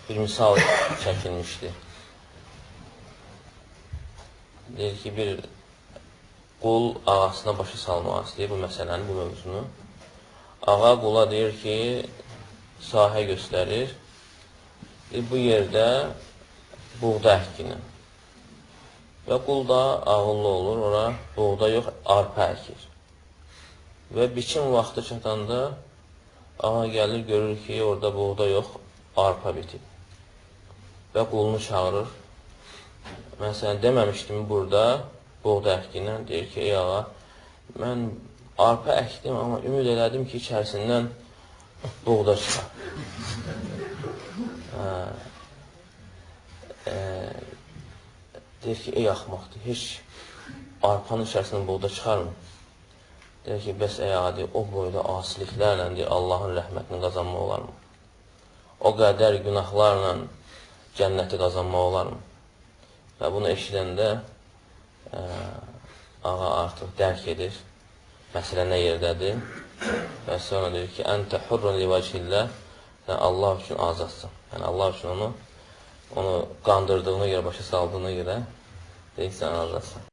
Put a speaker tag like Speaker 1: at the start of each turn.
Speaker 1: bir misal çəkilmişdi. Deyir ki, bir qul ağasına başa salmaq istəyir bu məsələni, bu mövzunu. Ağa qula deyir ki, sahə göstərir. Bu yerdə buğda əkinin. Və qul da ağıllı olur, ora buğda yox, arpa əkir. Və biçim vaxtı çatanda ağa gəlir, görür ki, orada buğda yox, arpa bitib. Və qulunu çağırır. Mən sənə deməmişdim burada buğda əkinin. Deyir ki, ey ağa, mən arpa əkdim, amma ümid elədim ki, içərisindən buğda çıxar. Deyir ki, ey axmaqdır, heç arpanın içərisindən buğda çıxarmı? Deyir ki, bəs ey ağa, o boyda asiliklərlə Allahın rəhmətini qazanmaq olarmı? O qədər günahlarla cənnəti qazanmaq olarmı? Və bunu eşidəndə ağa artıq dərk edir, məsələ nə yerdədir. Və sonra deyir ki, əntə hurrun livəcillə, sən Allah üçün azadsan. Yəni, Allah üçün onu qandırdığına görə, başa saldığına görə deyir ki, sən azadsan.